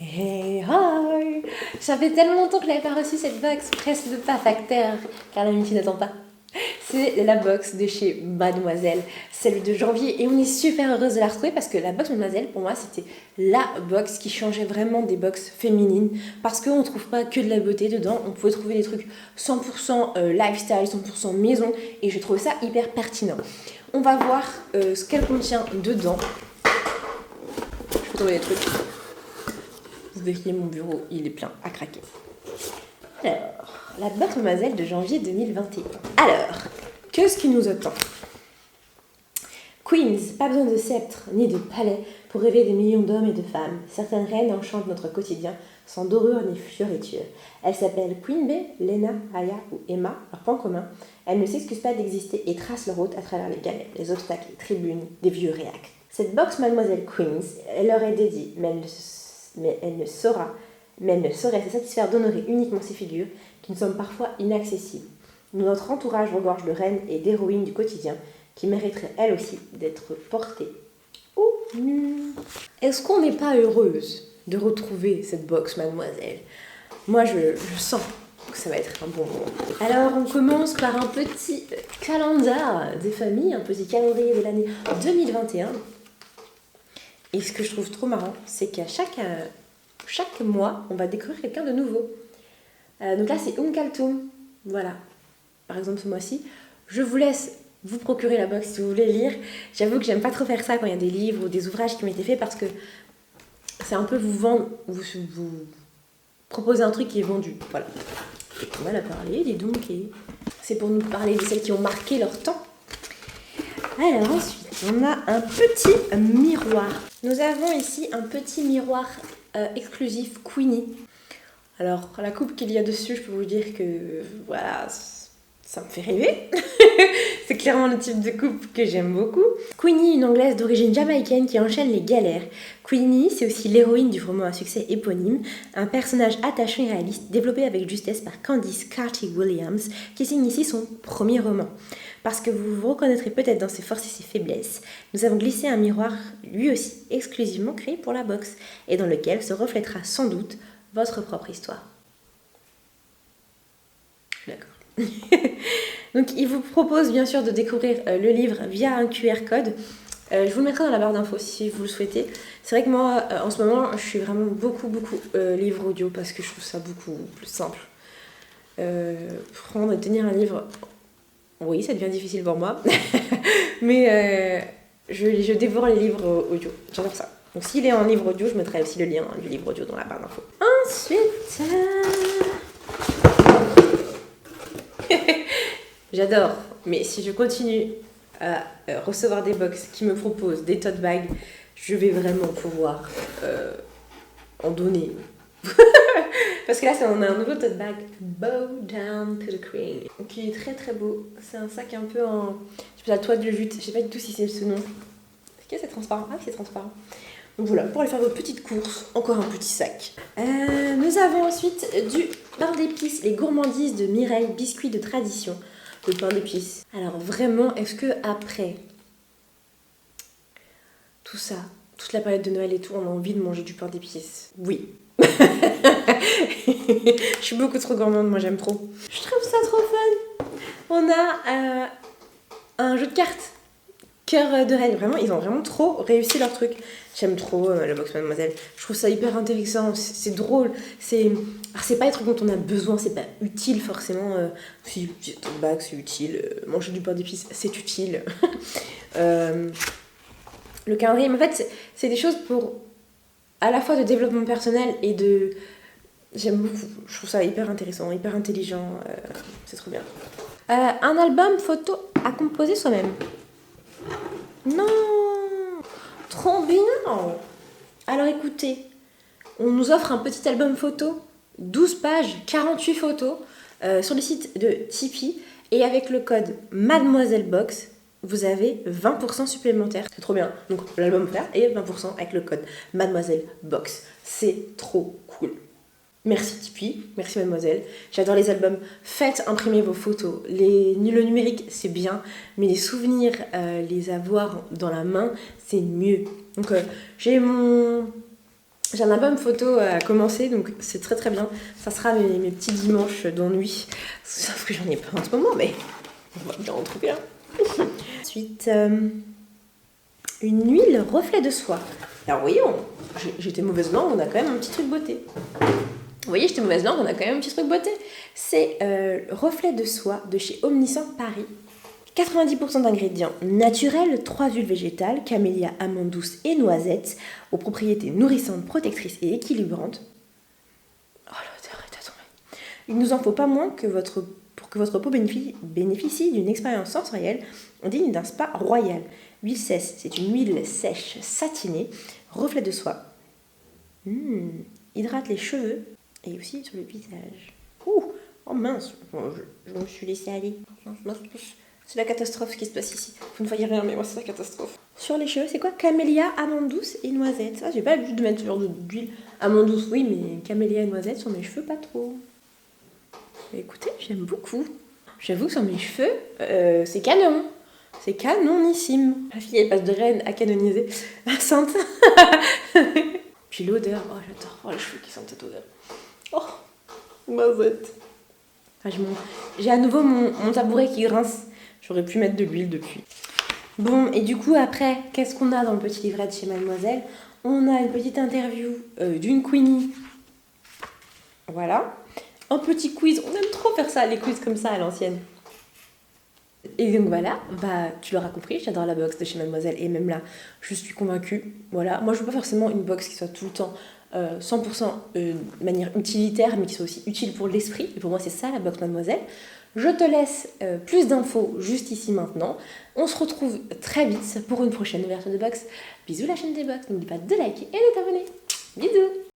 Hey, hi! Ça fait tellement longtemps que je n'avais pas reçu cette box, presque de pas facteur, car l'amitié n'attend pas. C'est la box de chez Mademoiselle, celle de janvier, et on est super heureuse de la retrouver parce que la box Mademoiselle, pour moi, c'était la box qui changeait vraiment des box féminines parce qu'on ne trouve pas que de la beauté dedans, on pouvait trouver des trucs 100% lifestyle, 100% maison, et je trouve ça hyper pertinent. On va voir ce qu'elle contient dedans. Je peux trouver des trucs. Vous verriez mon bureau, il est plein à craquer. Alors, la box Mademoiselle de janvier 2021. Alors, qu'est-ce qui nous attend? Queens, pas besoin de sceptre ni de palais pour rêver des millions d'hommes et de femmes. Certaines reines enchantent notre quotidien sans dorure ni fioritures. Elles s'appellent Queen Bee, Lena, Aya ou Emma. Leur point commun, elles ne s'excusent pas d'exister et tracent leur route à travers les galères, les obstacles, les tribunes, des vieux réacs. Cette box Mademoiselle Queens, elle leur est dédiée, mais elle ne saurait se satisfaire d'honorer uniquement ces figures qui nous semblent parfois inaccessibles. Notre entourage regorge de reines et d'héroïnes du quotidien qui mériteraient elles aussi d'être portées au nu. Est-ce qu'on n'est pas heureuse de retrouver cette box Mademoiselle? Moi je sens que ça va être un bon moment. Alors on commence par un petit calendrier des familles, un petit calendrier de l'année 2021. Et ce que je trouve trop marrant, c'est qu'à chaque mois, on va découvrir quelqu'un de nouveau. Donc là, c'est Kaltoum. Voilà. Par exemple, ce mois-ci. Je vous laisse vous procurer la box si vous voulez lire. J'avoue que j'aime pas trop faire ça quand il y a des livres ou des ouvrages qui m'ont été faits parce que c'est un peu vous vendre, vous proposer un truc qui est vendu. Voilà. Et on va la parler, dis donc. Et c'est pour nous parler de celles qui ont marqué leur temps. Alors ensuite, on a un petit miroir. Nous avons ici un petit miroir exclusif Queenie. Alors la coupe qu'il y a dessus, je peux vous dire que voilà, ça me fait rêver. C'est clairement le type de coupe que j'aime beaucoup. Queenie, une anglaise d'origine jamaïcaine qui enchaîne les galères. Queenie, c'est aussi l'héroïne du roman à succès éponyme, un personnage attachant et réaliste développé avec justesse par Candice Carty-Williams qui signe ici son premier roman. Parce que vous vous reconnaîtrez peut-être dans ses forces et ses faiblesses, nous avons glissé un miroir lui aussi exclusivement créé pour la box et dans lequel se reflètera sans doute votre propre histoire. D'accord. Donc il vous propose bien sûr de découvrir le livre via un QR code. Je vous le mettrai dans la barre d'infos si vous le souhaitez. C'est vrai que moi en ce moment je suis vraiment beaucoup livre audio parce que je trouve ça beaucoup plus simple. Prendre et tenir un livre, oui ça devient difficile pour moi. Mais je dévore les livres audio, j'adore ça. Donc s'il est en livre audio, je mettrai aussi le lien du livre audio dans la barre d'infos. Ensuite, j'adore, mais si je continue à recevoir des box qui me proposent des tote bags, je vais vraiment pouvoir en donner. Parce que là, on a un nouveau tote bag, Bow Down to the Queen, qui est très très beau. C'est un sac un peu en... Je sais pas, la toile de jute, je sais pas du tout si c'est ce nom. Est-ce que c'est transparent? Ah oui, c'est transparent. Donc voilà, pour aller faire vos petites courses, encore un petit sac. Nous avons ensuite du pain d'épices, les gourmandises de Mireille, biscuits de tradition. Le pain d'épices. Alors vraiment, est-ce que après tout ça, toute la période de Noël et tout, on a envie de manger du pain d'épices? Oui. Je suis beaucoup trop gourmande, moi j'aime trop. Je trouve ça trop fun. On a un jeu de cartes. Cœur de reine, vraiment, ils ont vraiment trop réussi leur truc. J'aime trop la box Mademoiselle. Je trouve ça hyper intéressant, c'est drôle. C'est pas des trucs dont on a besoin, c'est pas utile forcément. Si ton bac c'est utile, manger du pain d'épices c'est utile. Le calendrier, mais en fait, c'est des choses pour à la fois de développement personnel et de. J'aime beaucoup, je trouve ça hyper intéressant, hyper intelligent, c'est trop bien. Un album photo à composer soi-même. Non, trop bien. Alors écoutez, on nous offre un petit album photo, 12 pages, 48 photos, sur le site de Tipeee. Et avec le code MademoiselleBox, vous avez 20% supplémentaire. C'est trop bien. Donc l'album offert et 20% avec le code MademoiselleBox. C'est trop cool. Merci Tipeee, merci Mademoiselle. J'adore les albums. Faites imprimer vos photos. Le numérique, c'est bien, mais les souvenirs, les avoir dans la main, c'est mieux. Donc j'ai mon J'ai un album photo à commencer, donc c'est très très bien. Ça sera mes petits dimanches d'ennui. Sauf que j'en ai pas en ce moment, mais on va bien en trouver un. Ensuite, une huile reflet de soie. Alors voyons, j'étais mauvaise langue, on a quand même un petit truc beauté. Vous voyez, j'étais mauvaise langue, on a quand même un petit truc beauté. C'est reflet de soie de chez Omniscient Paris. 90% d'ingrédients naturels, 3 huiles végétales, camélia, amande douce et noisette, aux propriétés nourrissantes, protectrices et équilibrantes. Oh, l'odeur est à tomber. Il ne nous en faut pas moins pour que votre peau bénéficie d'une expérience sensorielle digne d'un spa royal. Huile sèche, c'est une huile sèche satinée, reflet de soie. Hydrate les cheveux et aussi sur le visage. Oh mince, je me suis laissée aller. C'est la catastrophe ce qui se passe ici. Vous ne voyez rien, mais moi c'est la catastrophe. Sur les cheveux, c'est quoi? Camélia, amande douce et noisette. Ah, j'ai pas l'habitude de mettre ce genre d'huile. Amande douce, oui, mais camélia et noisette sur mes cheveux, pas trop. Mais écoutez, j'aime beaucoup. J'avoue que sur mes cheveux, c'est canon. C'est canonissime. La fille, elle passe de reine à canoniser. La sainte. Puis l'odeur, oh j'adore. Oh, les cheveux qui sentent cette odeur. Oh, noisette. Ah, j'ai à nouveau mon tabouret qui grince. J'aurais pu mettre de l'huile depuis. Bon, et du coup, après, qu'est-ce qu'on a dans le petit livret de chez Mademoiselle? On a une petite interview d'une Queenie. Voilà. Un petit quiz. On aime trop faire ça, les quiz comme ça à l'ancienne. Et donc voilà, bah tu l'auras compris, j'adore la box de chez Mademoiselle. Et même là, je suis convaincue. Voilà. Moi, je veux pas forcément une box qui soit tout le temps 100% de manière utilitaire, mais qui soit aussi utile pour l'esprit. Et pour moi, c'est ça la box Mademoiselle. Je te laisse plus d'infos juste ici maintenant. On se retrouve très vite pour une prochaine version de box. Bisous la chaîne des box, n'oublie pas de liker et de t'abonner. Bisous.